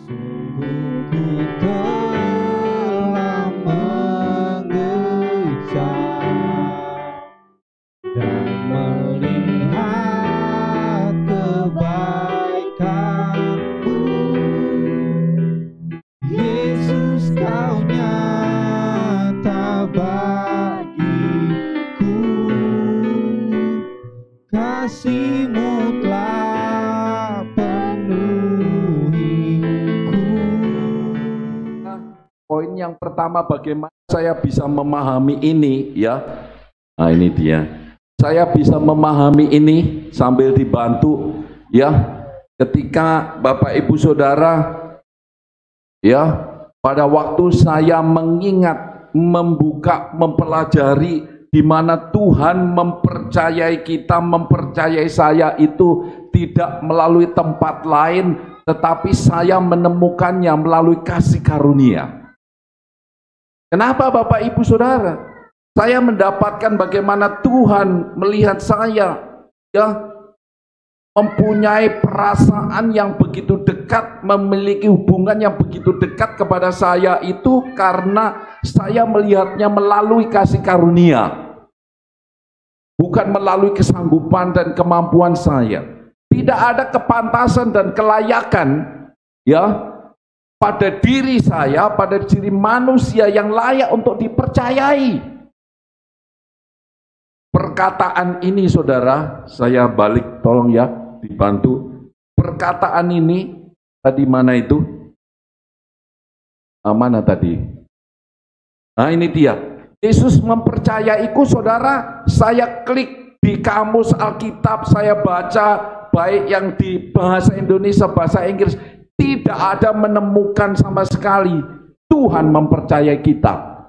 Sungguh ku telah mengejar dan melihat kebaikan-Mu. Yesus, Kau nyata bagiku, kasih-Mu telah penuhiku. Poin yang pertama, bagaimana saya bisa memahami ini, ya. Nah, ini dia. Saya bisa memahami ini sambil dibantu, ya. Ketika Bapak Ibu Saudara, ya, pada waktu saya mengingat, membuka, mempelajari di mana Tuhan mempercayai kita, mempercayai saya itu tidak melalui tempat lain, tetapi saya menemukannya melalui kasih karunia. Kenapa Bapak Ibu Saudara? Saya mendapatkan bagaimana Tuhan melihat saya, ya, mempunyai perasaan yang begitu dekat, memiliki hubungan yang begitu dekat kepada saya itu karena saya melihatnya melalui kasih karunia, bukan melalui kesanggupan dan kemampuan saya. Tidak ada kepantasan dan kelayakan, ya, pada diri saya, pada diri manusia yang layak untuk dipercayai. Perkataan ini, saudara, saya balik, tolong ya, dibantu. Perkataan ini tadi mana itu? Mana tadi? Nah, ini dia. Yesus mempercayaiku, saudara. Saya klik di kamus Alkitab, saya baca, baik yang di bahasa Indonesia, bahasa Inggris, tidak ada menemukan sama sekali Tuhan mempercayai kita.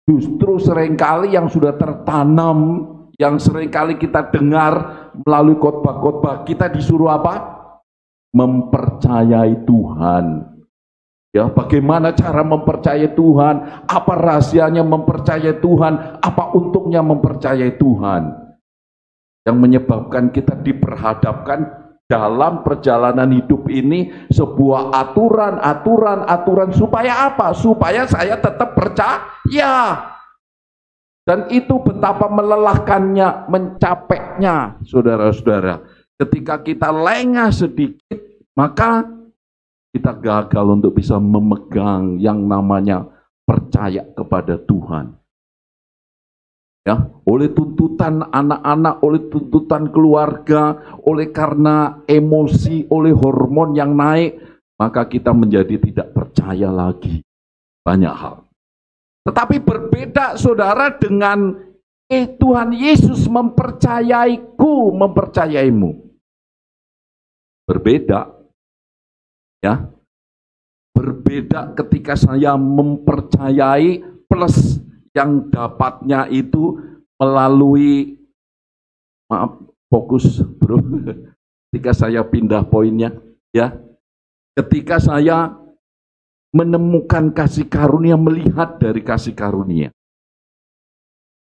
Justru seringkali yang sudah tertanam, yang seringkali kita dengar melalui khotbah-khotbah, kita disuruh apa? Mempercayai Tuhan. Ya, bagaimana cara mempercayai Tuhan? Apa rahasianya mempercayai Tuhan? Apa untungnya mempercayai Tuhan? Yang menyebabkan kita diperhadapkan dalam perjalanan hidup ini sebuah aturan supaya apa? Supaya saya tetap percaya. Dan itu betapa melelahkannya, mencapeknya, saudara-saudara. Ketika kita lengah sedikit, maka kita gagal untuk bisa memegang yang namanya percaya kepada Tuhan. Ya, oleh tuntutan anak-anak, oleh tuntutan keluarga, oleh karena emosi, oleh hormon yang naik, maka kita menjadi tidak percaya lagi banyak hal. Tetapi berbeda, saudara, dengan Tuhan Yesus mempercayaiku, mempercayaimu. Berbeda, ya. Berbeda ketika saya mempercayai plus yang dapatnya itu melalui, maaf, fokus bro, ketika saya pindah poinnya, ya, ketika saya menemukan kasih karunia, melihat dari kasih karunia.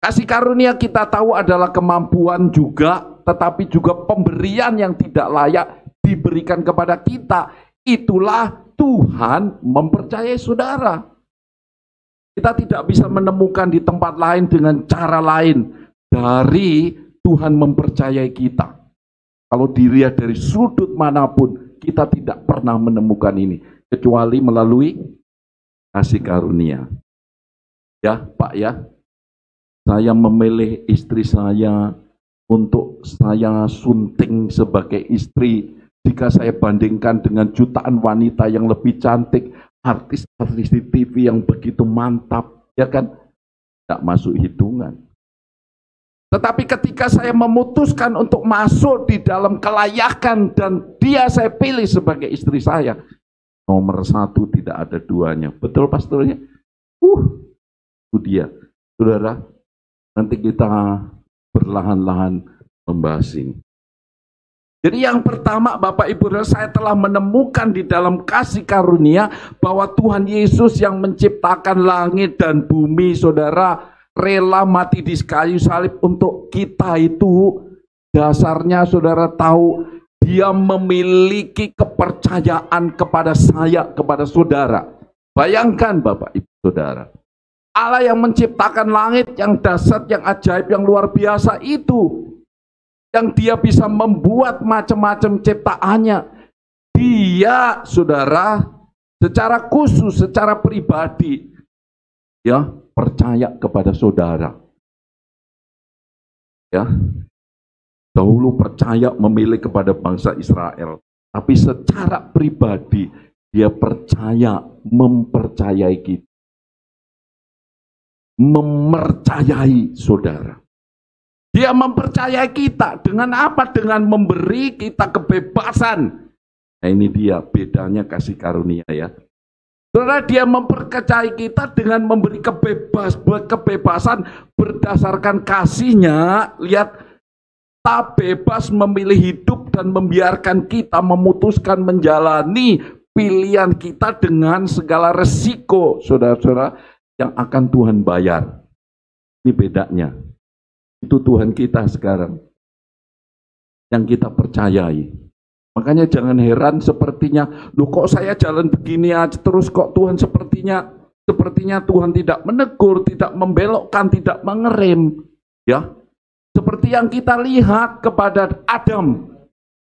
Kasih karunia kita tahu adalah kemampuan juga, tetapi juga pemberian yang tidak layak diberikan kepada kita. Itulah Tuhan mempercayai saudara. Kita tidak bisa menemukan di tempat lain dengan cara lain dari Tuhan mempercayai kita. Kalau dilihat dari sudut manapun, kita tidak pernah menemukan ini, kecuali melalui kasih karunia. Ya, Pak, ya. Saya memilih istri saya untuk saya sunting sebagai istri. Jika saya bandingkan dengan jutaan wanita yang lebih cantik, artis-artis di TV yang begitu mantap, ya kan, tidak masuk hitungan. Tetapi ketika saya memutuskan untuk masuk di dalam kelayakan dan dia saya pilih sebagai istri saya, nomor satu, tidak ada duanya. Betul pastornya? Itu dia. Saudara, nanti kita perlahan-lahan membahas ini. Jadi yang pertama, Bapak Ibu, saya telah menemukan di dalam kasih karunia bahwa Tuhan Yesus yang menciptakan langit dan bumi, saudara, rela mati di kayu salib untuk kita itu. Dasarnya saudara tahu, dia memiliki kepercayaan kepada saya, kepada saudara. Bayangkan Bapak Ibu Saudara, Allah yang menciptakan langit, yang dahsyat, yang ajaib, yang luar biasa itu, yang dia bisa membuat macam-macam ciptaannya, dia, saudara, secara khusus, secara pribadi, ya, percaya kepada saudara. Ya, dahulu percaya memilih kepada bangsa Israel, tapi secara pribadi dia percaya, mempercayai kita, mempercayai saudara. Dia mempercayai kita dengan apa? Dengan memberi kita kebebasan. Nah, ini dia bedanya kasih karunia ya. Saudara, dia mempercayai kita dengan memberi kebebasan berdasarkan kasihnya. Lihat, tak bebas memilih hidup dan membiarkan kita memutuskan menjalani pilihan kita dengan segala resiko, saudara-saudara, yang akan Tuhan bayar. Ini bedanya. Itu Tuhan kita sekarang yang kita percayai. Makanya jangan heran sepertinya, loh kok saya jalan begini aja terus kok Tuhan sepertinya Tuhan tidak menegur, tidak membelokkan, tidak mengerem, ya. Seperti yang kita lihat kepada Adam.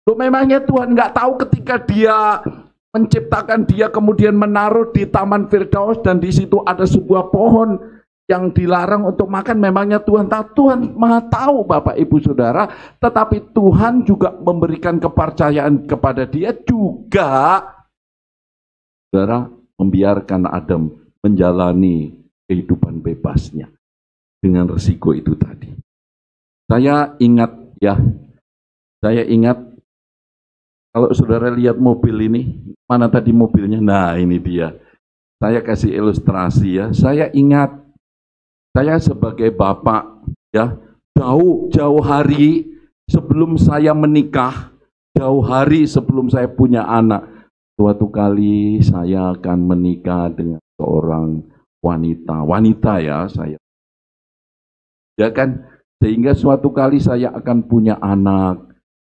Loh memangnya Tuhan nggak tahu ketika dia menciptakan dia kemudian menaruh di Taman Firdaus dan di situ ada sebuah pohon yang dilarang untuk makan, memangnya Tuhan tahu? Tuhan Maha tahu Bapak Ibu Saudara, tetapi Tuhan juga memberikan kepercayaan kepada dia juga, saudara, membiarkan Adam menjalani kehidupan bebasnya dengan resiko itu tadi. Saya ingat kalau saudara lihat mobil ini, mana tadi mobilnya? Nah ini dia, saya kasih ilustrasi ya, saya ingat saya sebagai bapak ya, jauh hari sebelum saya menikah, jauh hari sebelum saya punya anak, suatu kali saya akan menikah dengan seorang wanita ya saya. Ya kan, sehingga suatu kali saya akan punya anak.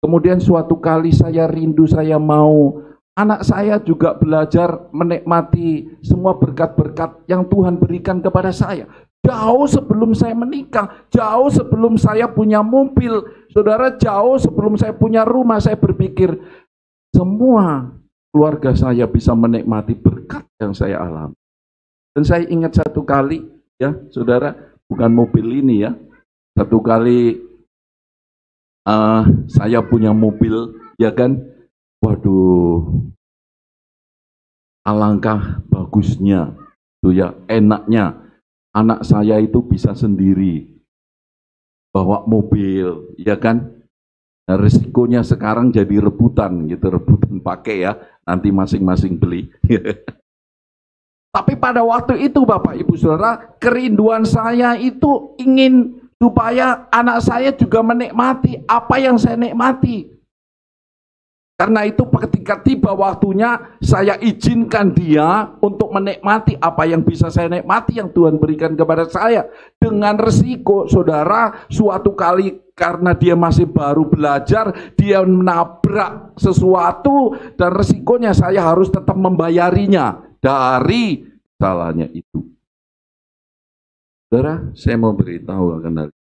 Kemudian suatu kali saya rindu, saya mau anak saya juga belajar menikmati semua berkat-berkat yang Tuhan berikan kepada saya. Jauh sebelum saya menikah, jauh sebelum saya punya mobil, saudara, jauh sebelum saya punya rumah, saya berpikir semua keluarga saya bisa menikmati berkat yang saya alami. Dan saya ingat satu kali, ya saudara, bukan mobil ini ya, satu kali saya punya mobil, ya kan, waduh, alangkah bagusnya, tuh ya, enaknya. Anak saya itu bisa sendiri bawa mobil, ya kan? Nah, risikonya sekarang jadi rebutan gitu, rebutan pakai ya, nanti masing-masing beli. Tapi pada waktu itu Bapak Ibu Saudara, kerinduan saya itu ingin supaya anak saya juga menikmati apa yang saya nikmati. Karena itu ketika tiba waktunya, saya izinkan dia untuk menikmati apa yang bisa saya nikmati yang Tuhan berikan kepada saya. Dengan resiko, saudara, suatu kali karena dia masih baru belajar, dia menabrak sesuatu dan resikonya saya harus tetap membayarinya dari salahnya itu. Saudara, saya mau beritahu akan hal itu.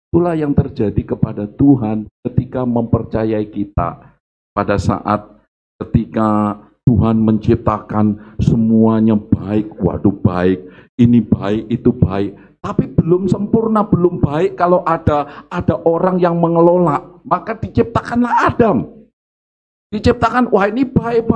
Itulah yang terjadi kepada Tuhan ketika mempercayai kita. Pada saat ketika Tuhan menciptakan semuanya baik, waduh baik, ini baik, itu baik, tapi belum sempurna, belum baik kalau ada orang yang mengelola, maka diciptakanlah Adam. Diciptakan, wah ini baik,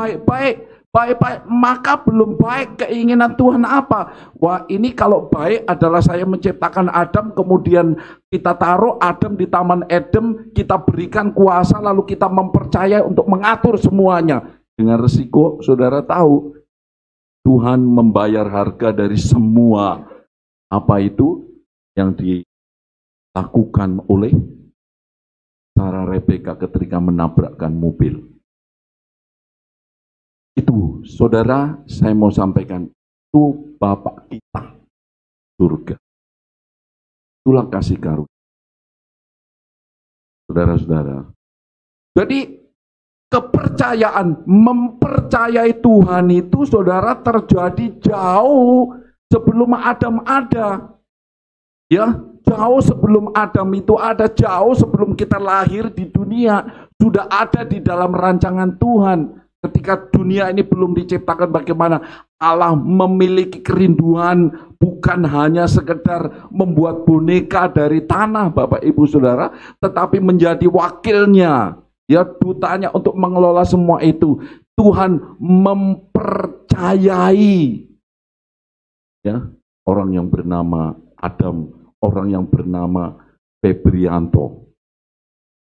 maka belum baik keinginan Tuhan apa? Wah ini kalau baik adalah saya menciptakan Adam, kemudian kita taruh Adam di Taman Eden, kita berikan kuasa, lalu kita mempercayai untuk mengatur semuanya. Dengan resiko, saudara tahu, Tuhan membayar harga dari semua apa itu yang dilakukan oleh Sarah Rebeka ketika menabrakkan mobil. Itu, saudara, saya mau sampaikan, itu Bapak kita, surga. Itulah kasih karunia. Saudara-saudara, Jadi kepercayaan, mempercayai Tuhan itu saudara terjadi jauh sebelum Adam ada. Ya, jauh sebelum Adam itu ada, jauh sebelum kita lahir di dunia, sudah ada di dalam rancangan Tuhan. Ketika dunia ini belum diciptakan, bagaimana Allah memiliki kerinduan, bukan hanya sekedar membuat boneka dari tanah, Bapak Ibu Saudara, tetapi menjadi wakilnya, ya, dutanya untuk mengelola semua itu. Tuhan mempercayai, ya, orang yang bernama Adam, orang yang bernama Febrianto.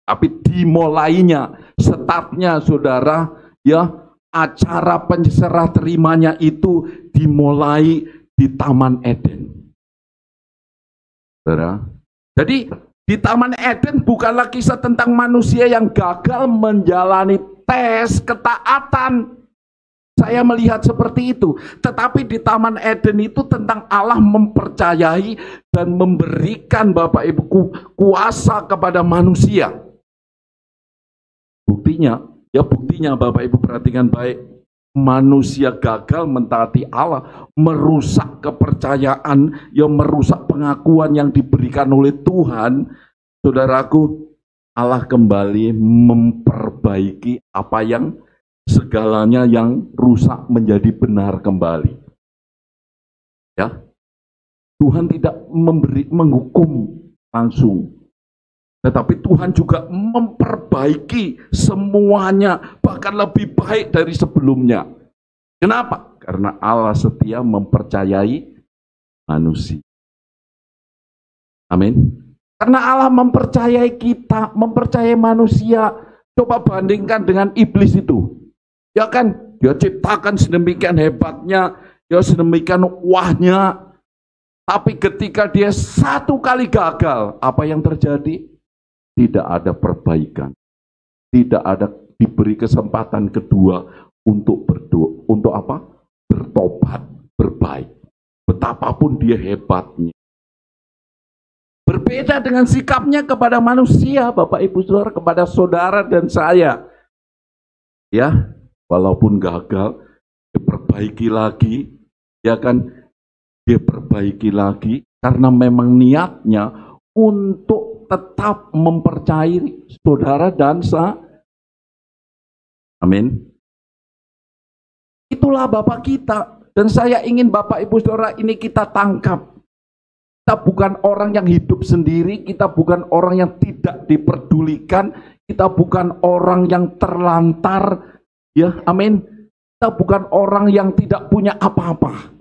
Tapi dimulainya, startnya saudara, ya, acara penserah terimanya itu dimulai di Taman Eden. Saudara. Jadi di Taman Eden bukanlah kisah tentang manusia yang gagal menjalani tes ketaatan. Saya melihat seperti itu. Tetapi di Taman Eden itu tentang Allah mempercayai dan memberikan Bapak Ibu kuasa kepada manusia. Buktinya Bapak Ibu perhatikan baik. Manusia gagal mentaati Allah, merusak kepercayaan, yang merusak pengakuan yang diberikan oleh Tuhan. Saudaraku, Allah kembali memperbaiki apa yang segalanya yang rusak menjadi benar kembali. Ya, Tuhan tidak menghukum langsung, tetapi Tuhan juga memperbaiki semuanya, bahkan lebih baik dari sebelumnya. Kenapa? Karena Allah setia mempercayai manusia. Amin. Karena Allah mempercayai kita, mempercayai manusia. Coba bandingkan dengan iblis itu. Ya kan, dia ciptakan sedemikian hebatnya, ya sedemikian wahnya. Tapi ketika dia satu kali gagal, apa yang terjadi? Tidak ada perbaikan. Tidak ada diberi kesempatan kedua untuk berdoa, untuk apa? Bertobat, berbaik. Betapapun dia hebatnya. Berbeda dengan sikapnya kepada manusia, Bapak Ibu Saudara, kepada saudara dan saya. Ya, walaupun gagal, diperbaiki lagi, ya kan? Dia perbaiki lagi karena memang niatnya untuk tetap mempercayai saudara dan amin. Itulah Bapak kita, dan saya ingin Bapak Ibu Saudara ini kita tangkap. Kita bukan orang yang hidup sendiri, kita bukan orang yang tidak diperdulikan, kita bukan orang yang terlantar, ya, amin. Kita bukan orang yang tidak punya apa-apa.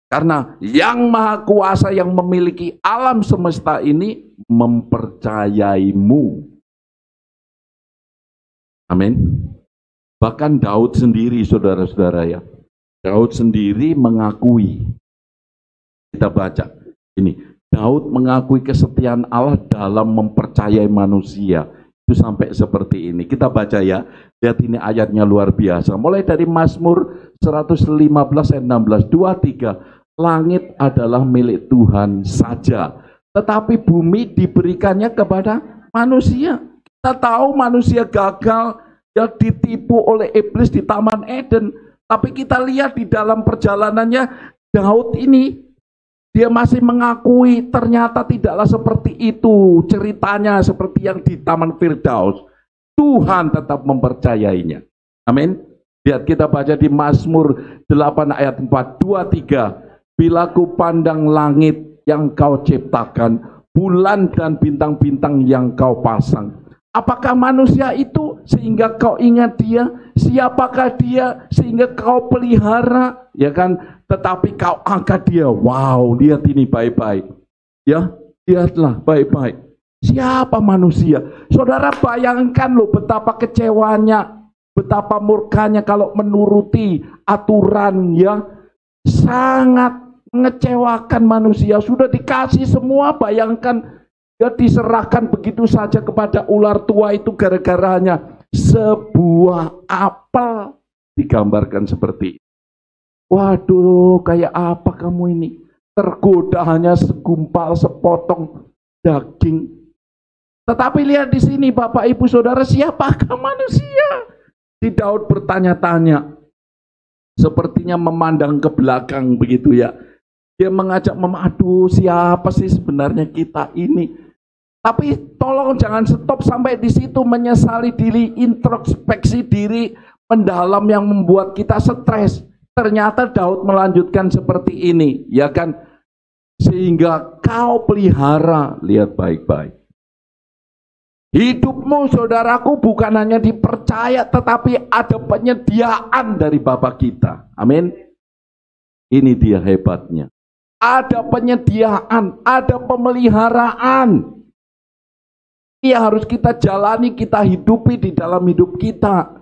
Karena yang Maha Kuasa yang memiliki alam semesta ini mempercayaimu. Amin. Bahkan Daud sendiri, saudara-saudara, ya, Daud sendiri mengakui. Kita baca. Ini, Daud mengakui kesetiaan Allah dalam mempercayai manusia. Itu sampai seperti ini. Kita baca ya. Lihat ini ayatnya luar biasa. Mulai dari Mazmur 115 ayat 16. 2-3. Langit adalah milik Tuhan saja. Tetapi bumi diberikannya kepada manusia. Kita tahu manusia gagal, ya, ditipu oleh iblis di Taman Eden. Tapi kita lihat di dalam perjalanannya Daud ini, dia masih mengakui ternyata tidaklah seperti itu ceritanya seperti yang di Taman Firdaus. Tuhan tetap mempercayainya. Amin. Lihat kita baca di Mazmur 8 ayat 4, 2-3. Bila ku pandang langit yang kau ciptakan, bulan dan bintang-bintang yang kau pasang. Apakah manusia itu sehingga kau ingat dia? Siapakah dia sehingga kau pelihara? Ya kan? Tetapi kau angkat dia. Wow, lihat ini baik-baik. Ya, lihatlah baik-baik. Siapa manusia? Saudara bayangkan loh betapa kecewanya, betapa murkanya kalau menuruti aturan, ya. Sangat mengecewakan manusia. Sudah dikasih semua, bayangkan, ya, diserahkan begitu saja kepada ular tua itu gara-gara hanya sebuah apel. Digambarkan seperti itu. Waduh, kayak apa kamu ini? Tergoda hanya segumpal sepotong daging. Tetapi lihat di sini Bapak Ibu Saudara, siapakah manusia? Si Daud bertanya-tanya, sepertinya memandang ke belakang begitu ya. Dia mengajak aduh siapa sih sebenarnya kita ini? Tapi tolong jangan stop sampai di situ, menyesali diri, introspeksi diri mendalam yang membuat kita stres. Ternyata Daud melanjutkan seperti ini, ya kan? Sehingga kau pelihara, lihat baik-baik. Hidupmu saudaraku bukan hanya dipercaya, tetapi ada penyediaan dari Bapa kita. Amin. Ini dia hebatnya. Ada penyediaan, ada pemeliharaan. Ini harus kita jalani, kita hidupi di dalam hidup kita.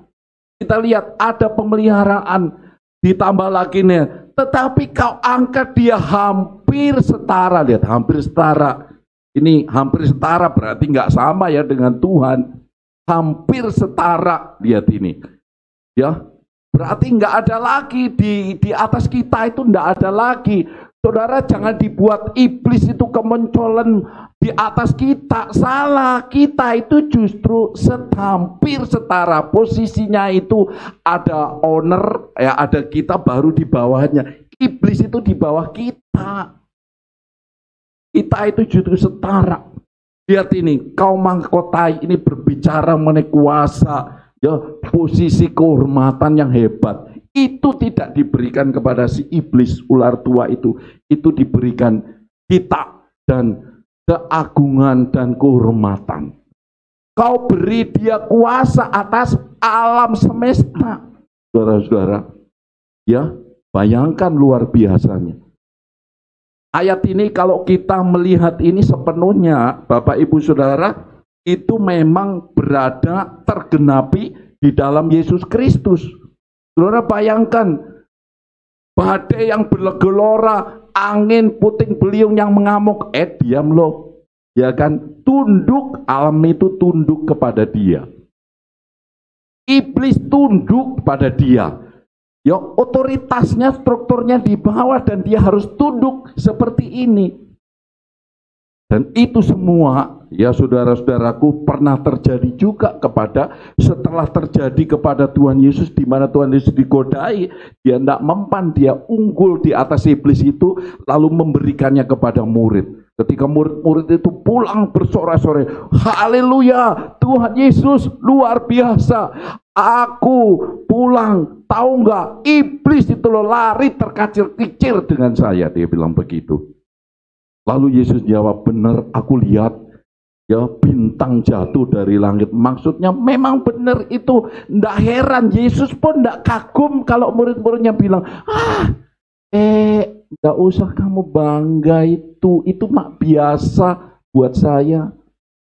Kita lihat ada pemeliharaan, ditambah lagi nih. Tetapi kau angkat dia hampir setara, lihat hampir setara. Ini hampir setara berarti nggak sama ya dengan Tuhan. Hampir setara, lihat ini. Ya, berarti nggak ada lagi di atas kita itu nggak ada lagi. Saudara jangan dibuat iblis itu kemunculan di atas kita. Salah, kita itu justru hampir setara. Posisinya itu ada owner, ya ada kita baru di bawahnya. Iblis itu di bawah kita. Kita itu justru setara. Lihat ini, kaum mahkotai ini berbicara mengenai kuasa, ya posisi kehormatan yang hebat. Itu tidak diberikan kepada si iblis ular tua itu diberikan kita dan keagungan dan kehormatan. Kau beri dia kuasa atas alam semesta. Saudara-saudara, ya bayangkan luar biasanya. Ayat ini kalau kita melihat ini sepenuhnya, Bapak Ibu Saudara, itu memang berada tergenapi di dalam Yesus Kristus. Saudara bayangkan, badai yang bergelora, angin puting beliung yang mengamuk, diam loh. Ya kan, tunduk, alam itu tunduk kepada dia. Iblis tunduk pada dia. Ya otoritasnya, strukturnya di bawah dan dia harus tunduk seperti ini. Dan itu semua ya saudara-saudaraku pernah terjadi juga setelah terjadi kepada Tuhan Yesus, di mana Tuhan Yesus digodai, dia tidak mempan, dia unggul di atas iblis itu, lalu memberikannya kepada murid. Ketika murid-murid itu pulang bersorak-sorai, haleluya, Tuhan Yesus luar biasa, aku pulang, tahu nggak, iblis itu loh lari terkacir-kicir dengan saya, dia bilang begitu. Lalu Yesus jawab, benar, aku lihat ya bintang jatuh dari langit. Maksudnya memang benar itu, ndak heran, Yesus pun ndak kagum kalau murid-muridnya bilang, nggak usah kamu bangga, itu mak biasa buat saya.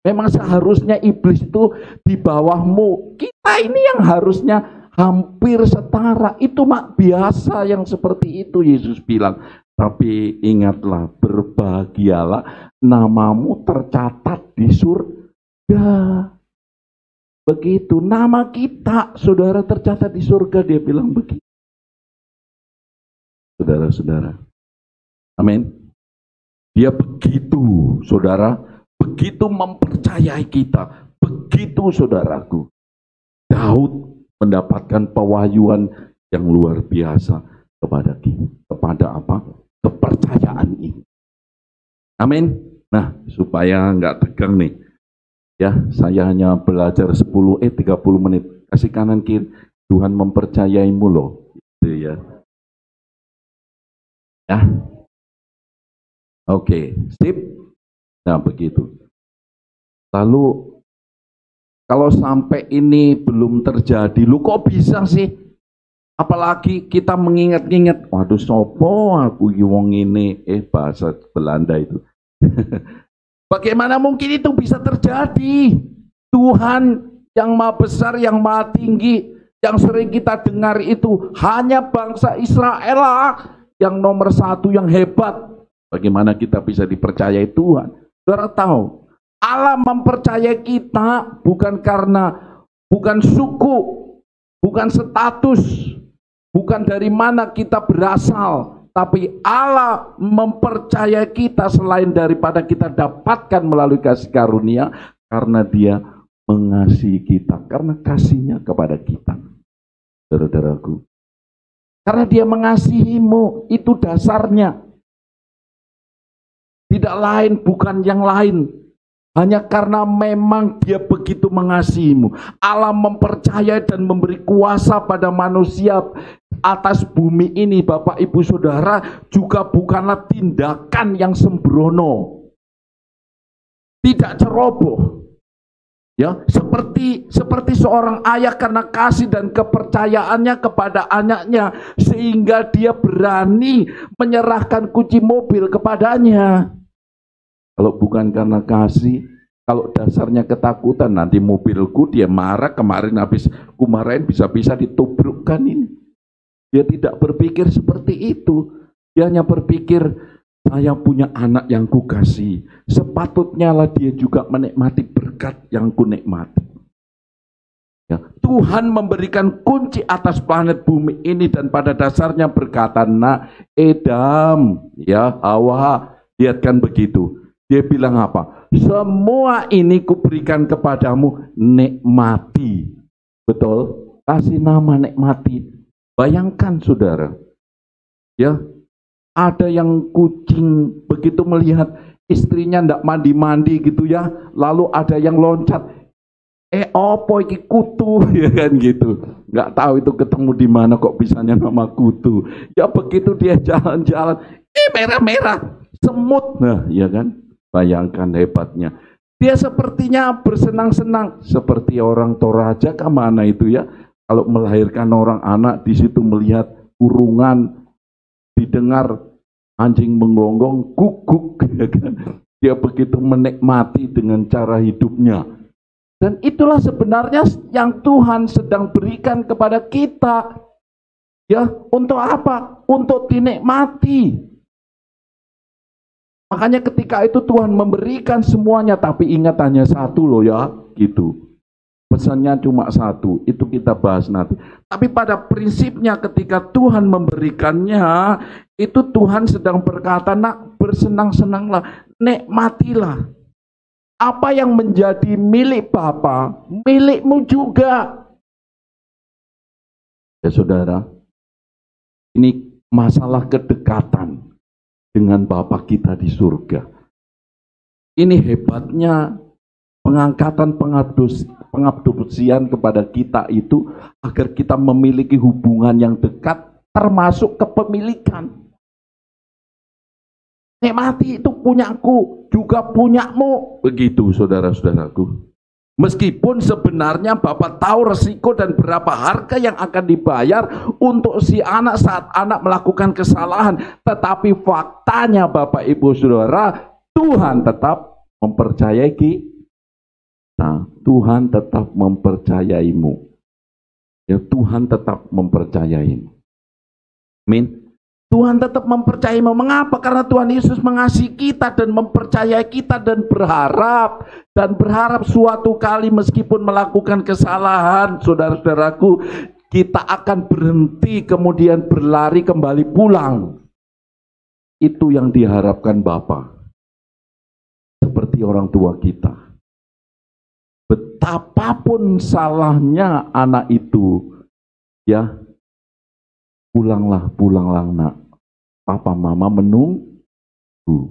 Memang seharusnya iblis itu di bawahmu. Kita ini yang harusnya hampir setara. Itu mak biasa yang seperti itu, Yesus bilang. Tapi ingatlah, berbahagialah, namamu tercatat di surga. Begitu, nama kita, saudara, tercatat di surga, dia bilang begitu. Saudara-saudara. Amin. Dia begitu, saudara, begitu mempercayai kita. Begitu, saudaraku. Daud mendapatkan pewahyuan yang luar biasa kepada kita. Kepada apa? Kepercayaan ini. Amin. Nah, supaya nggak tegang nih. Ya, saya hanya belajar 30 menit. Kasih kanan kiri. Tuhan mempercayaimu loh. Gitu ya. Ya. Oke, sip. Nah, begitu. Lalu kalau sampai ini belum terjadi, lu kok bisa sih? Apalagi kita mengingat-ingat, waduh sopo aku wong ini, bahasa Belanda itu. Bagaimana mungkin itu bisa terjadi? Tuhan yang maha besar, yang maha tinggi, yang sering kita dengar itu hanya bangsa Israel lah yang nomor satu, yang hebat. Bagaimana kita bisa dipercayai Tuhan? Saudara tahu, Allah mempercayai kita bukan suku, bukan status, bukan dari mana kita berasal, tapi Allah mempercayai kita selain daripada kita dapatkan melalui kasih karunia, karena dia mengasihi kita, karena kasihnya kepada kita. Saudaraku, karena dia mengasihimu, itu dasarnya. Tidak lain, bukan yang lain. Hanya karena memang dia begitu mengasihimu. Allah mempercayai dan memberi kuasa pada manusia atas bumi ini, Bapak Ibu Saudara, juga bukanlah tindakan yang sembrono. Tidak ceroboh. Ya, seperti seorang ayah karena kasih dan kepercayaannya kepada anaknya, sehingga dia berani menyerahkan kunci mobil kepadanya. Kalau bukan karena kasih, kalau dasarnya ketakutan, nanti mobilku dia marah, kemarin habis kumarahin bisa-bisa ditubrukkan ini. Dia tidak berpikir seperti itu. Dia hanya berpikir, saya punya anak yang kukasih, sepatutnya lah dia juga menikmati berkat yang kunikmati. Ya, Tuhan memberikan kunci atas planet bumi ini dan pada dasarnya berkata, nak Adam, ya Hawa, lihatkan begitu. Dia bilang apa? Semua ini kuberikan kepadamu, nikmati. Betul? Kasih nama nikmati. Bayangkan saudara, ya, ada yang kucing begitu melihat istrinya ndak mandi-mandi gitu ya, lalu ada yang loncat, opo iki kutu, ya kan gitu. Nggak tahu itu ketemu di mana kok bisanya nama kutu. Ya begitu dia jalan-jalan, merah-merah, semut, nah ya kan. Bayangkan hebatnya. Dia sepertinya bersenang-senang seperti orang Toraja kemana itu ya. Kalau melahirkan orang anak di situ melihat kurungan, didengar anjing menggonggong, guguk, ya kan? Dia begitu menikmati dengan cara hidupnya. Dan itulah sebenarnya yang Tuhan sedang berikan kepada kita. Ya, untuk apa? Untuk dinikmati. Makanya ketika itu Tuhan memberikan semuanya, tapi ingat hanya satu loh ya, gitu. Pesannya cuma satu, itu kita bahas nanti. Tapi pada prinsipnya ketika Tuhan memberikannya, itu Tuhan sedang berkata, nak bersenang-senanglah, nikmatilah. Apa yang menjadi milik Bapa, milikmu juga. Ya saudara, ini masalah kedekatan dengan Bapa kita di surga. Ini hebatnya pengangkatan pengabdopsian kepada kita itu agar kita memiliki hubungan yang dekat termasuk kepemilikan. Nikmati itu punyaku, juga punyamu. Begitu saudara-saudaraku. Meskipun sebenarnya Bapak tahu resiko dan berapa harga yang akan dibayar untuk si anak saat anak melakukan kesalahan. Tetapi faktanya Bapak Ibu Saudara, Tuhan tetap mempercayai kita. Tuhan tetap mempercayaimu. Ya, Tuhan tetap mempercayaimu. Amin. Tuhan tetap mempercayaimu. Mengapa? Karena Tuhan Yesus mengasihi kita dan mempercayai kita dan berharap suatu kali meskipun melakukan kesalahan, saudara-saudaraku, kita akan berhenti kemudian berlari kembali pulang. Itu yang diharapkan Bapa. Seperti orang tua kita. Betapapun salahnya anak itu, ya, pulanglah nak. Papa mama menunggu.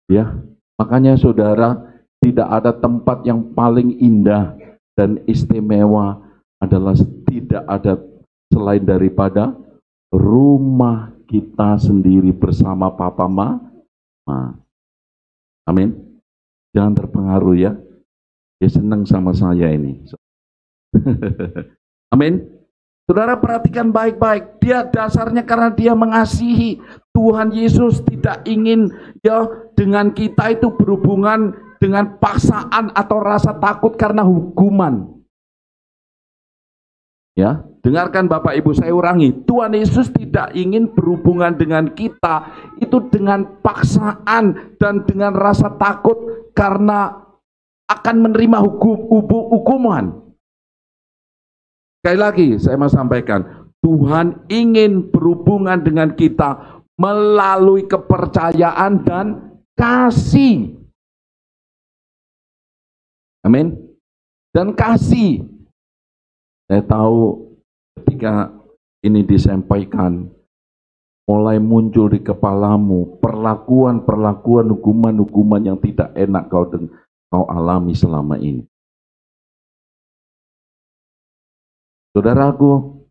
Ya, makanya saudara, tidak ada tempat yang paling indah dan istimewa adalah tidak ada selain daripada rumah kita sendiri bersama papa mama. Amin. Jangan terpengaruh ya. Dia senang sama saya ini. Amin. Saudara perhatikan baik-baik, dia dasarnya karena dia mengasihi. Tuhan Yesus tidak ingin ya dengan kita itu berhubungan dengan paksaan atau rasa takut karena hukuman. Ya, dengarkan Bapak Ibu, saya ulangi, Tuhan Yesus tidak ingin berhubungan dengan kita itu dengan paksaan dan dengan rasa takut karena akan menerima hukuman. Sekali lagi saya mau sampaikan, Tuhan ingin berhubungan dengan kita melalui kepercayaan dan kasih. Amin. Dan kasih. Saya tahu ketika ini disampaikan, mulai muncul di kepalamu perlakuan-perlakuan, hukuman-hukuman yang tidak enak kau alami selama ini. Saudaraku,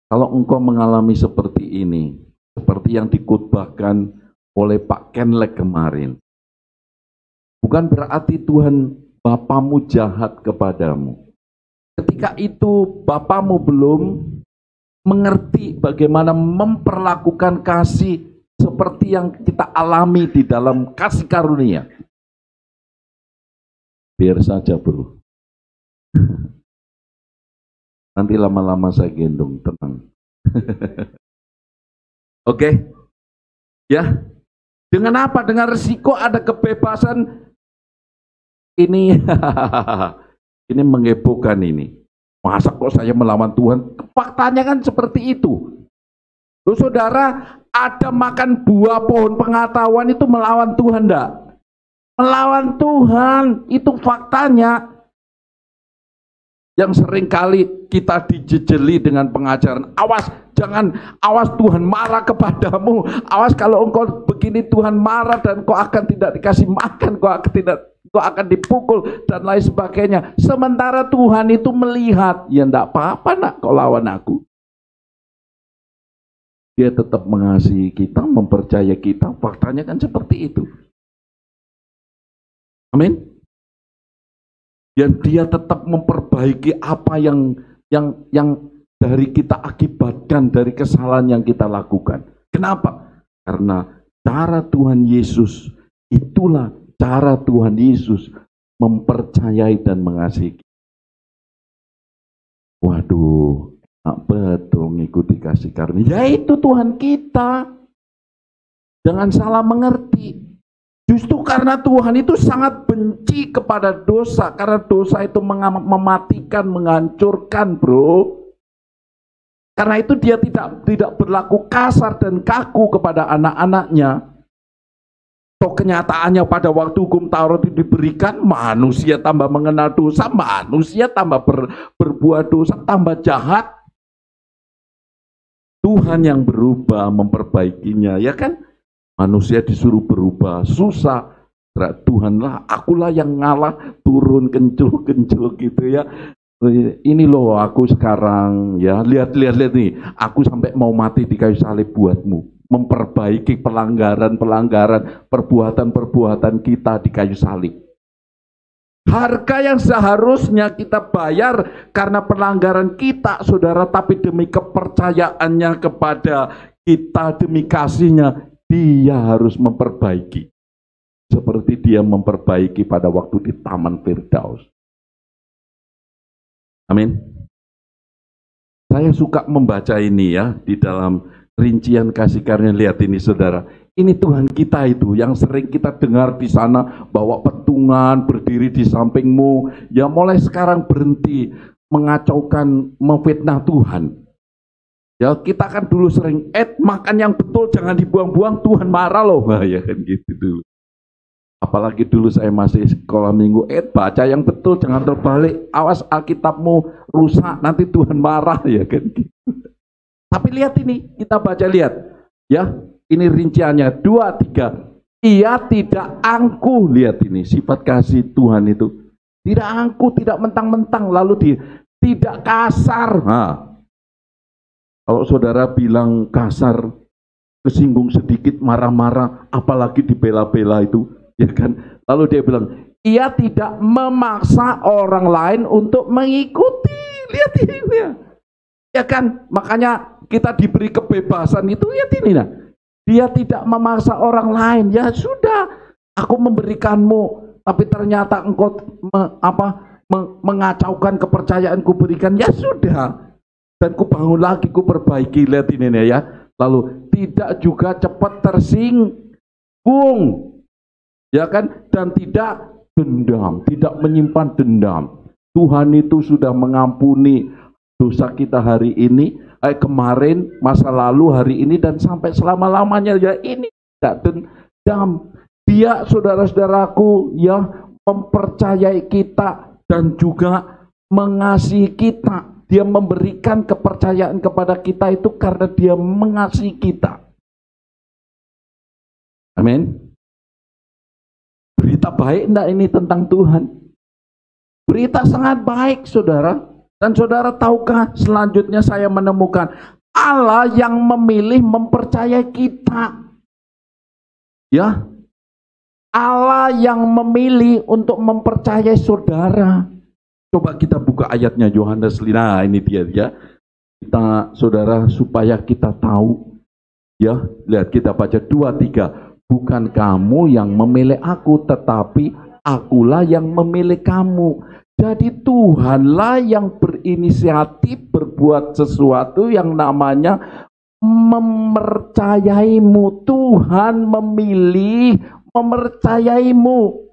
kalau engkau mengalami seperti ini, seperti yang dikutbahkan oleh Pak Kenlek kemarin, bukan berarti Tuhan Bapamu jahat kepadamu. Ketika itu Bapamu belum mengerti bagaimana memperlakukan kasih seperti yang kita alami di dalam kasih karunia. Biar saja bro. Nanti lama-lama saya gendong, tenang. Oke. Ya. Dengan apa? Dengan resiko ada kebebasan. Ini ini menghebohkan ini. Masa kok saya melawan Tuhan? Faktanya kan seperti itu. Loh saudara, ada makan buah pohon pengetahuan itu melawan Tuhan enggak? Melawan Tuhan, itu faktanya. Yang sering kali kita dijejeli dengan pengajaran, awas Tuhan marah kepadamu, awas kalau engkau begini Tuhan marah dan kau akan tidak dikasih makan, kau akan dipukul dan lain sebagainya. Sementara Tuhan itu melihat, ya enggak apa-apa nak kau lawan aku. Dia tetap mengasihi kita, mempercayai kita, faktanya kan seperti itu. Amin. Dan dia tetap memperbaiki apa yang dari kita akibatkan dari kesalahan yang kita lakukan. Kenapa? Karena cara Tuhan Yesus, itulah cara Tuhan Yesus mempercayai dan mengasihi. Waduh, betul mengikuti kasih karunia. Yaitu Tuhan kita. Jangan salah mengerti. Justru karena Tuhan itu sangat benci kepada dosa. Karena dosa itu mematikan, menghancurkan bro. Karena itu dia tidak berlaku kasar dan kaku kepada anak-anaknya. Toh kenyataannya pada waktu hukum Taurat itu diberikan, manusia tambah mengenal dosa, manusia tambah berbuat dosa, tambah jahat. Tuhan yang berubah memperbaikinya, ya kan? Manusia disuruh berubah, susah. Tuhanlah, akulah yang ngalah, turun kencul gitu ya. Ini loh aku sekarang ya, lihat nih, aku sampai mau mati di kayu salib buatmu. Memperbaiki pelanggaran-pelanggaran, perbuatan-perbuatan kita di kayu salib. Harga yang seharusnya kita bayar karena pelanggaran kita, saudara, tapi demi kepercayaannya kepada kita, demi kasihnya, dia harus memperbaiki. Seperti dia memperbaiki pada waktu di Taman Firdaus. Amin. Saya suka membaca ini ya, di dalam rincian kasih karunia. Lihat ini saudara, ini Tuhan kita itu yang sering kita dengar di sana, bawa petungan, berdiri di sampingmu. Ya mulai sekarang berhenti mengacaukan, memfitnah Tuhan. Ya kita kan dulu sering, makan yang betul jangan dibuang-buang, Tuhan marah loh. Nah, ya kan gitu dulu. Apalagi dulu saya masih sekolah minggu, baca yang betul jangan terbalik, awas Alkitabmu rusak, nanti Tuhan marah, ya kan gitu. Tapi lihat ini, kita baca lihat. Ya, ini rinciannya 2, 3. Ia tidak angkuh, lihat ini sifat kasih Tuhan itu. Tidak angkuh, tidak mentang-mentang, lalu tidak kasar. Nah, kalau saudara bilang kasar, kesinggung sedikit, marah-marah, apalagi dibela-bela itu, ya kan? Lalu dia bilang, ia tidak memaksa orang lain untuk mengikuti. Lihat ini ya. Ya kan? Makanya kita diberi kebebasan itu, lihat ini nah. Dia tidak memaksa orang lain. Ya sudah, aku memberikanmu, tapi ternyata engkau mengacaukan kepercayaanku berikan. Ya sudah. Dan ku bangun lagi, ku perbaiki. Lihat ini nih ya. Lalu tidak juga cepat tersinggung, ya kan? Dan tidak dendam, tidak menyimpan dendam. Tuhan itu sudah mengampuni dosa kita hari ini, kemarin, masa lalu, hari ini, dan sampai selama-lamanya. Ya ini tidak dendam. Dia, saudara-saudaraku, ya mempercayai kita, dan juga mengasihi kita. Dia memberikan kepercayaan kepada kita itu karena dia mengasihi kita. Amin. Berita baik enggak ini tentang Tuhan? Berita sangat baik, saudara. Dan saudara tahukah, selanjutnya saya menemukan Allah yang memilih mempercayai kita. Ya, Allah yang memilih untuk mempercayai saudara. Coba kita buka ayatnya Yohanes 5. Nah, ini dia ya. Kita saudara supaya kita tahu. Ya, lihat kita baca 2-3. Bukan kamu yang memilih aku, tetapi akulah yang memilih kamu. Jadi Tuhanlah yang berinisiatif berbuat sesuatu yang namanya mempercayaimu. Tuhan memilih mempercayaimu.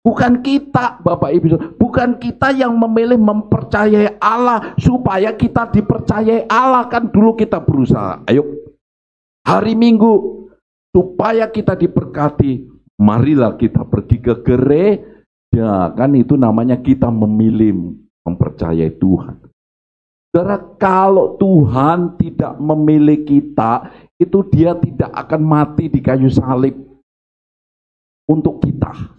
Bukan kita, Bapak Ibu, bukan kita yang memilih mempercayai Allah supaya kita dipercayai Allah. Kan dulu kita berusaha, ayo hari Minggu supaya kita diberkati, marilah kita pergi ke gereja. Kan itu namanya kita memilih mempercayai Tuhan. Saudara, kalau Tuhan tidak memilih kita, itu dia tidak akan mati di kayu salib untuk kita.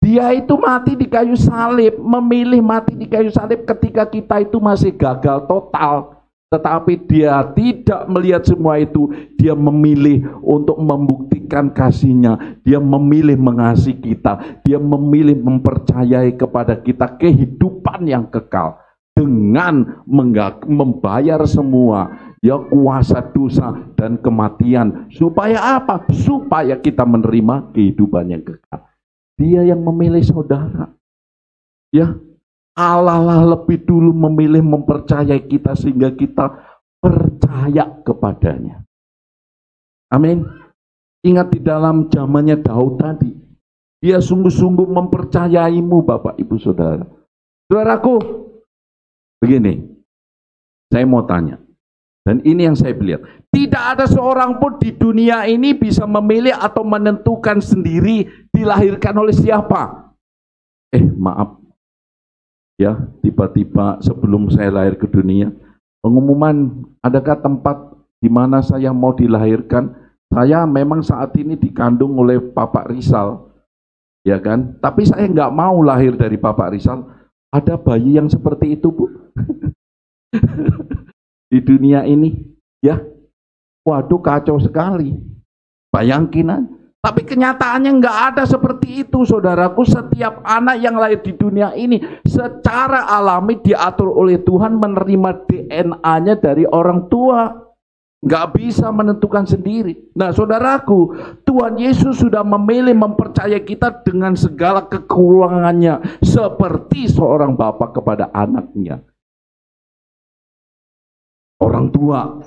Dia itu mati di kayu salib, memilih mati di kayu salib ketika kita itu masih gagal total. Tetapi dia tidak melihat semua itu. Dia memilih untuk membuktikan kasih-Nya. Dia memilih mengasihi kita. Dia memilih mempercayai kepada kita kehidupan yang kekal. Dengan membayar semua ya kuasa dosa dan kematian. Supaya apa? Supaya kita menerima kehidupan yang kekal. Dia yang memilih saudara. Ya, Allah lah lebih dulu memilih mempercayai kita sehingga kita percaya kepadanya. Amin. Ingat di dalam zamannya Daud tadi, dia sungguh-sungguh mempercayaimu, Bapak Ibu Saudara. Saudaraku, begini, saya mau tanya. Dan ini yang saya lihat, tidak ada seorang pun di dunia ini bisa memilih atau menentukan sendiri dilahirkan oleh siapa. Maaf, ya tiba-tiba sebelum saya lahir ke dunia, pengumuman adakah tempat di mana saya mau dilahirkan. Saya memang saat ini dikandung oleh Bapak Rizal, ya kan. Tapi saya nggak mau lahir dari Bapak Rizal. Ada bayi yang seperti itu, Bu. Di dunia ini, ya, waduh kacau sekali. Bayangkan, tapi kenyataannya nggak ada seperti itu, saudaraku. Setiap anak yang lahir di dunia ini secara alami diatur oleh Tuhan menerima DNA-nya dari orang tua. Nggak bisa menentukan sendiri. Nah, saudaraku, Tuhan Yesus sudah memilih mempercayai kita dengan segala kekurangannya, seperti seorang bapak kepada anaknya. Orang tua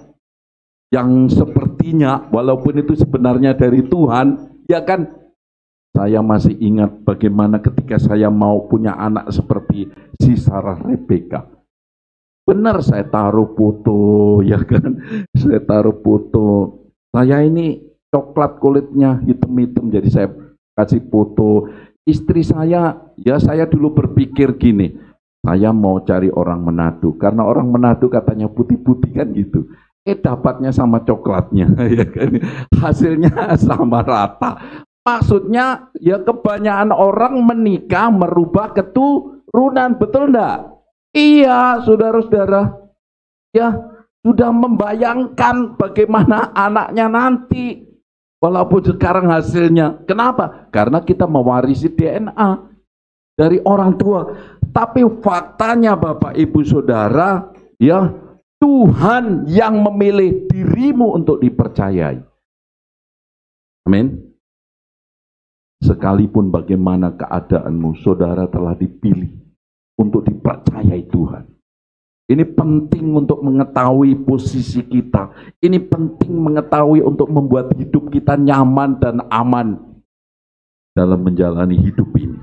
yang sepertinya walaupun itu sebenarnya dari Tuhan, ya kan. Saya masih ingat bagaimana ketika saya mau punya anak seperti si Sarah Rebecca. Benar, saya taruh foto, ya kan. Saya taruh foto. Saya ini coklat kulitnya, hitam-hitam, jadi saya kasih foto. Istri saya, ya saya dulu berpikir gini, saya mau cari orang Manado, karena orang Manado katanya putih-putih kan gitu. Dapatnya sama coklatnya, ya kan? Hasilnya sama rata. Maksudnya ya kebanyakan orang menikah merubah keturunan, betul enggak? Iya, saudara-saudara. Ya, sudah membayangkan bagaimana anaknya nanti. Walaupun sekarang hasilnya. Kenapa? Karena kita mewarisi DNA dari orang tua. Tapi faktanya Bapak Ibu Saudara, ya, Tuhan yang memilih dirimu untuk dipercayai. Amin. Sekalipun bagaimana keadaanmu, saudara telah dipilih untuk dipercayai Tuhan. Ini penting untuk mengetahui posisi kita. Ini penting mengetahui untuk membuat hidup kita nyaman dan aman dalam menjalani hidup ini.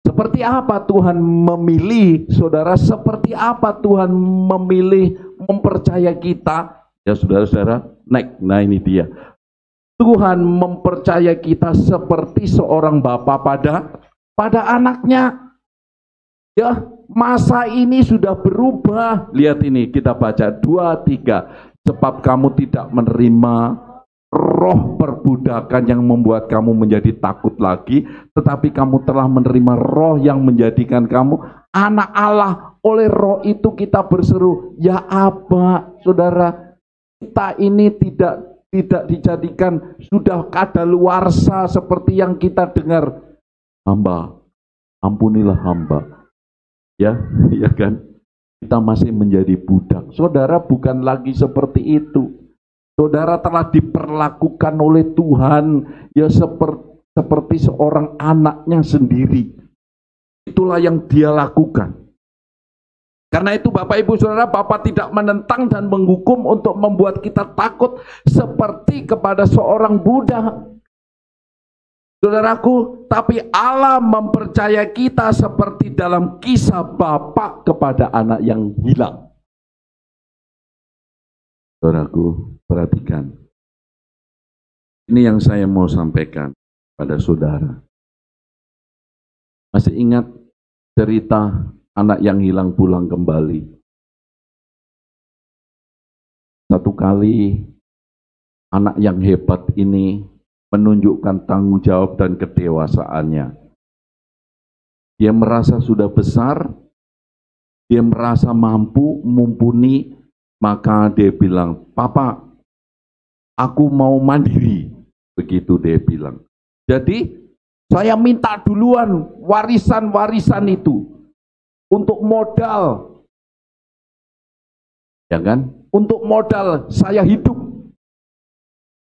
Seperti apa Tuhan memilih, saudara? Seperti apa Tuhan memilih mempercayai kita? Ya saudara-saudara, nah ini dia. Tuhan mempercayai kita seperti seorang bapa pada anaknya. Ya, masa ini sudah berubah. Lihat ini, kita baca 2:3. Sebab kamu tidak menerima roh perbudakan yang membuat kamu menjadi takut lagi, tetapi kamu telah menerima roh yang menjadikan kamu anak Allah. Oleh roh itu kita berseru, ya Aba. Saudara, kita ini tidak dijadikan sudah kadaluarsa seperti yang kita dengar. Hamba, ampunilah hamba. Ya, ya kan? Kita masih menjadi budak. Saudara, bukan lagi seperti itu. Saudara telah diperlakukan oleh Tuhan ya seperti seorang anaknya sendiri. Itulah yang dia lakukan. Karena itu Bapak Ibu Saudara, Bapak tidak menentang dan menghukum untuk membuat kita takut seperti kepada seorang budak. Saudaraku, tapi Allah mempercaya kita seperti dalam kisah Bapak kepada anak yang hilang. Saudaraku, perhatikan. Ini yang saya mau sampaikan pada saudara. Masih ingat cerita anak yang hilang pulang kembali? Satu kali anak yang hebat ini menunjukkan tanggung jawab dan kedewasaannya. Dia merasa sudah besar, dia merasa mampu, mumpuni, maka dia bilang, "Papa, aku mau mandiri." Begitu dia bilang. Jadi, saya minta duluan warisan-warisan itu untuk modal. Ya kan? Untuk modal saya hidup.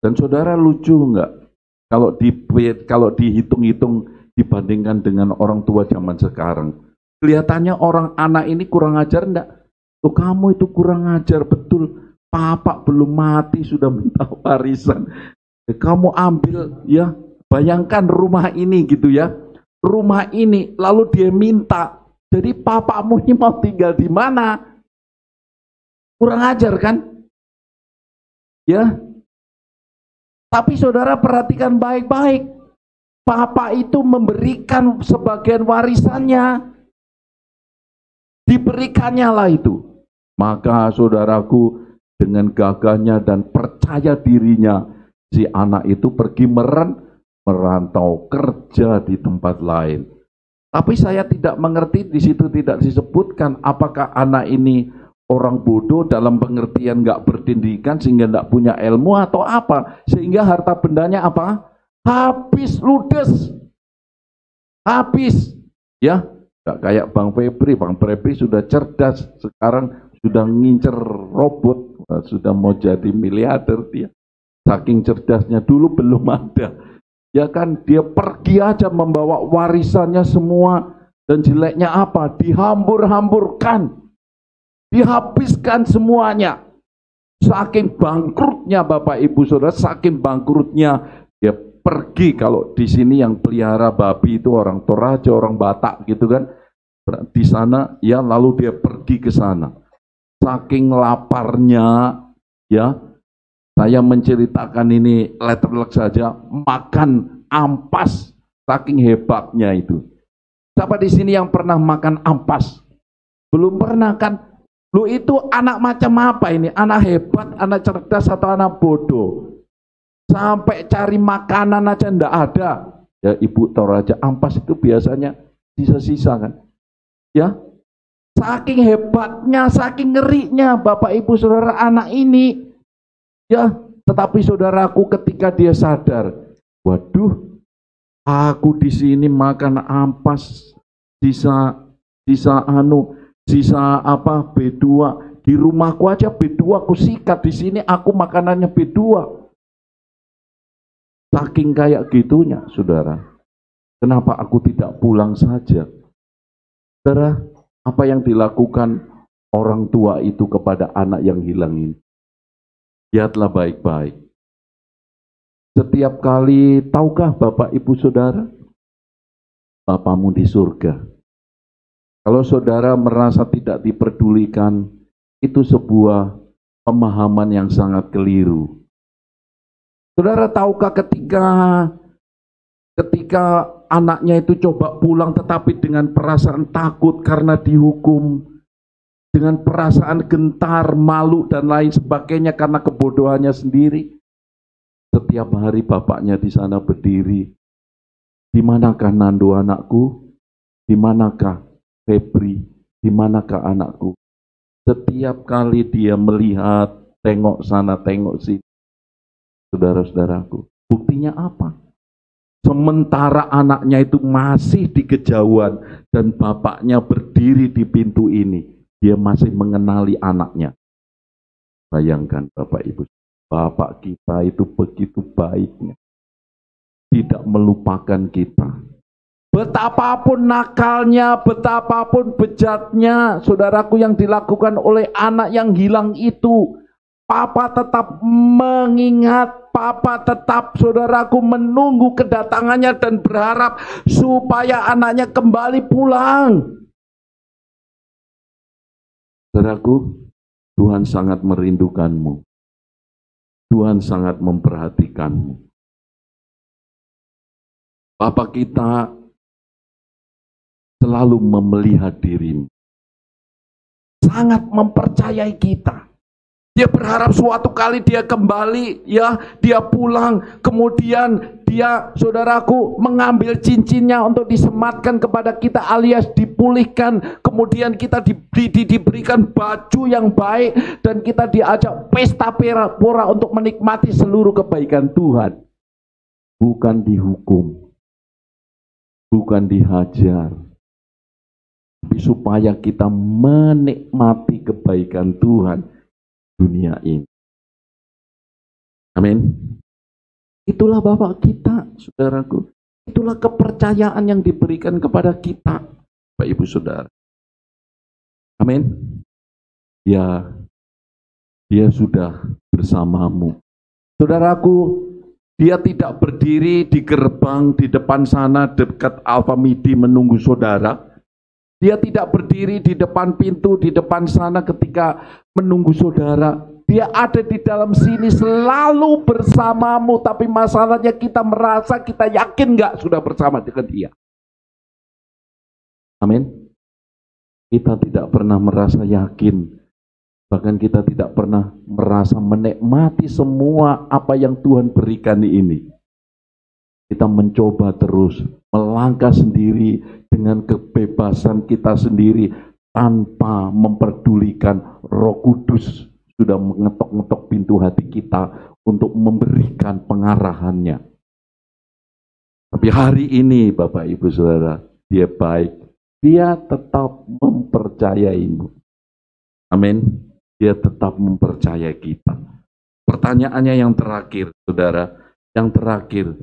Dan saudara, lucu enggak? Kalau dihitung-hitung dibandingkan dengan orang tua zaman sekarang, kelihatannya orang anak ini kurang ajar enggak? Oh, kamu itu kurang ajar, betul. Papa belum mati sudah minta warisan. Kamu ambil ya, bayangkan rumah ini gitu ya. Rumah ini lalu dia minta. Jadi papamu ini mau tinggal di mana? Kurang ajar kan? Ya. Tapi saudara perhatikan baik-baik. Papa itu memberikan sebagian warisannya. Diberikannya lah itu. Maka saudaraku, dengan gagahnya dan percaya dirinya, si anak itu pergi merantau kerja di tempat lain. Tapi saya tidak mengerti, di situ tidak disebutkan apakah anak ini orang bodoh dalam pengertian nggak berpendidikan sehingga nggak punya ilmu atau apa, sehingga harta bendanya apa? Habis, ludes, habis, ya. Nggak kayak Bang Febri. Bang Febri sudah cerdas, sekarang sudah ngincer robot, sudah mau jadi miliarder dia. Saking cerdasnya, dulu belum ada. Ya kan, dia pergi aja membawa warisannya semua, dan jeleknya apa? Dihambur-hamburkan, dihabiskan semuanya. Saking bangkrutnya Bapak Ibu Saudara, saking bangkrutnya dia pergi. Kalau di sini yang pelihara babi itu orang Toraja, orang Batak gitu kan, di sana ya, lalu dia pergi ke sana. Saking laparnya ya, saya menceritakan ini letterlek saja, makan ampas, saking hebatnya itu. Siapa di sini yang pernah makan ampas? Belum pernah kan? Lu itu anak macam apa ini? Anak hebat, anak cerdas, atau anak bodoh? Sampai cari makanan aja ndak ada. Ya Ibu tahu aja, ampas itu biasanya sisa-sisa kan? Ya, saking hebatnya, saking ngerinya Bapak Ibu Saudara anak ini. Ya, tetapi saudaraku ketika dia sadar, waduh, aku di sini makan ampas, sisa apa B2, di rumahku aja B2 aku sikat, di sini aku makanannya B2. Saking kayak gitunya, saudara. Kenapa aku tidak pulang saja? Saudara, apa yang dilakukan orang tua itu kepada anak yang hilang ini? Lihatlah baik-baik. Setiap kali, tahukah Bapak Ibu Saudara, Bapamu di surga. Kalau saudara merasa tidak diperdulikan, itu sebuah pemahaman yang sangat keliru. Saudara tahukah ketika anaknya itu coba pulang tetapi dengan perasaan takut karena dihukum, dengan perasaan gentar, malu dan lain sebagainya karena kebodohannya sendiri. Setiap hari bapaknya di sana berdiri. Di manakah Nando anakku? Di manakah Febri? Di manakah anakku? Setiap kali dia melihat, tengok sana, tengok sini. Saudara-saudaraku, buktinya apa? Sementara anaknya itu masih di kejauhan dan bapaknya berdiri di pintu ini, dia masih mengenali anaknya. Bayangkan Bapak Ibu, Bapak kita itu begitu baiknya, tidak melupakan kita. Betapapun nakalnya, betapapun bejatnya, saudaraku, yang dilakukan oleh anak yang hilang itu, Papa tetap mengingat, Papa tetap, saudaraku, menunggu kedatangannya dan berharap supaya anaknya kembali pulang. Saudaraku, Tuhan sangat merindukanmu. Tuhan sangat memperhatikanmu. Bapa kita selalu memelihara dirimu. Sangat mempercayai kita. Dia berharap suatu kali dia kembali, ya, dia pulang, kemudian dia, saudaraku, mengambil cincinnya untuk disematkan kepada kita alias dipulihkan, kemudian kita diberikan baju yang baik dan kita diajak pesta pora untuk menikmati seluruh kebaikan Tuhan. Bukan dihukum, bukan dihajar, tapi supaya kita menikmati kebaikan Tuhan dunia ini. Amin. Itulah Bapak kita, saudaraku. Itulah kepercayaan yang diberikan kepada kita, Bapak Ibu Saudara. Amin. Ya, dia sudah bersamamu. Saudaraku, dia tidak berdiri di gerbang di depan sana dekat Alfa Midi menunggu saudara. Dia tidak berdiri di depan pintu, di depan sana ketika menunggu saudara. Dia ada di dalam sini selalu bersamamu. Tapi masalahnya kita merasa, kita yakin nggak sudah bersama dengan dia. Amin. Kita tidak pernah merasa yakin. Bahkan kita tidak pernah merasa menikmati semua apa yang Tuhan berikan ini. Kita mencoba terus, melangkah sendiri dengan kebebasan kita sendiri tanpa memperdulikan Roh Kudus sudah mengetok-ngetok pintu hati kita untuk memberikan pengarahannya. Tapi hari ini Bapak Ibu Saudara, dia baik. Dia tetap mempercayaimu. Amin. Dia tetap mempercayai kita. Pertanyaannya yang terakhir, Saudara, yang terakhir,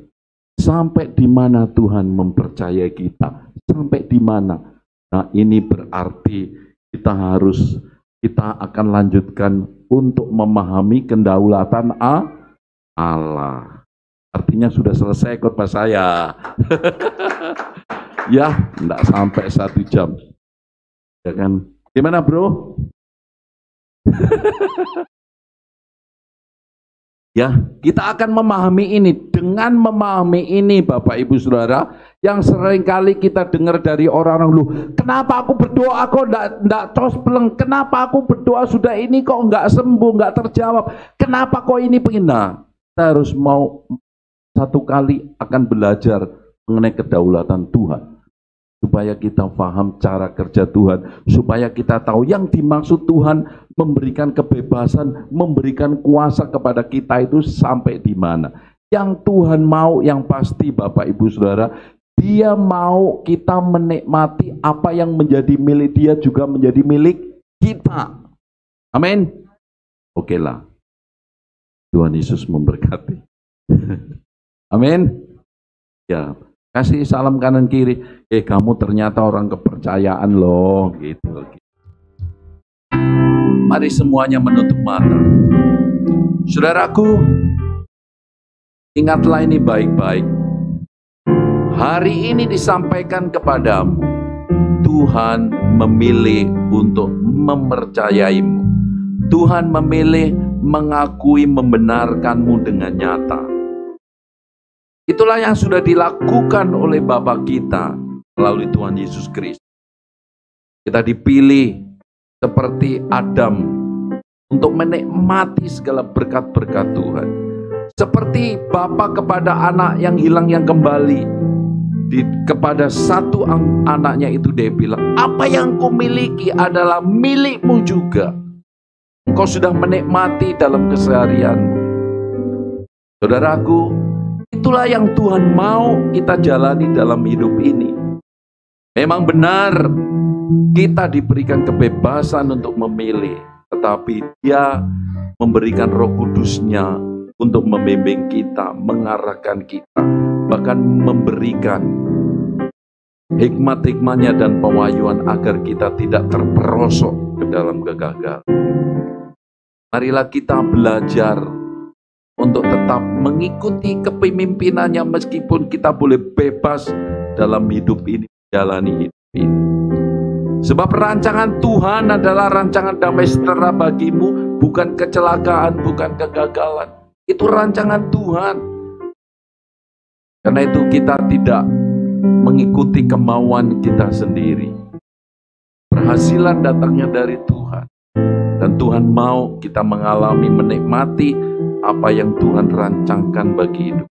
sampai di mana Tuhan mempercayai kita? Sampai di mana? Nah, ini berarti kita akan lanjutkan untuk memahami kedaulatan Allah. Artinya sudah selesai khotbah saya. Ya, enggak sampai 1 jam. Ya kan? Gimana, Bro? Ya, kita akan memahami ini. Dengan memahami ini, Bapak Ibu Saudara, yang seringkali kita dengar dari orang-orang, lu, kenapa aku berdoa kok enggak cospleng? Kenapa aku berdoa sudah ini kok enggak sembuh, enggak terjawab? Kenapa kok ini begini? Nah, kita harus mau satu kali akan belajar mengenai kedaulatan Tuhan. Supaya kita paham cara kerja Tuhan, supaya kita tahu yang dimaksud Tuhan memberikan kebebasan, memberikan kuasa kepada kita itu sampai di mana. Yang Tuhan mau yang pasti Bapak Ibu Saudara, Dia mau kita menikmati apa yang menjadi milik Dia juga menjadi milik kita. Amin. Oke lah. Tuhan Yesus memberkati. Amin. Ya. Kasih salam kanan kiri. Kamu ternyata orang kepercayaan loh, gitu. Mari semuanya menutup mata. Saudaraku, ingatlah ini baik-baik. Hari ini disampaikan kepadamu, Tuhan memilih untuk mempercayaimu. Tuhan memilih mengakui membenarkanmu dengan nyata. Itulah yang sudah dilakukan oleh Bapa kita melalui Tuhan Yesus Kristus. Kita dipilih seperti Adam untuk menikmati segala berkat-berkat Tuhan. Seperti Bapa kepada anak yang hilang yang kembali. Kepada satu anaknya itu dia bilang, apa yang kau miliki adalah milikmu juga. Engkau sudah menikmati dalam keseharianmu. Saudaraku, itulah yang Tuhan mau kita jalani dalam hidup ini. Memang benar kita diberikan kebebasan untuk memilih, tetapi Dia memberikan Roh Kudus-Nya untuk membimbing kita, mengarahkan kita, bahkan memberikan hikmat-hikmatnya dan pewahyuan agar kita tidak terperosok ke dalam kegagalan. Marilah kita belajar untuk tetap mengikuti kepemimpinannya meskipun kita boleh bebas dalam hidup ini, jalani hidup ini. Sebab rancangan Tuhan adalah rancangan damai sejahtera bagimu, bukan kecelakaan, bukan kegagalan. Itu rancangan Tuhan. Karena itu kita tidak mengikuti kemauan kita sendiri. Berhasilan datangnya dari Tuhan. Dan Tuhan mau kita mengalami, menikmati apa yang Tuhan rancangkan bagi hidup.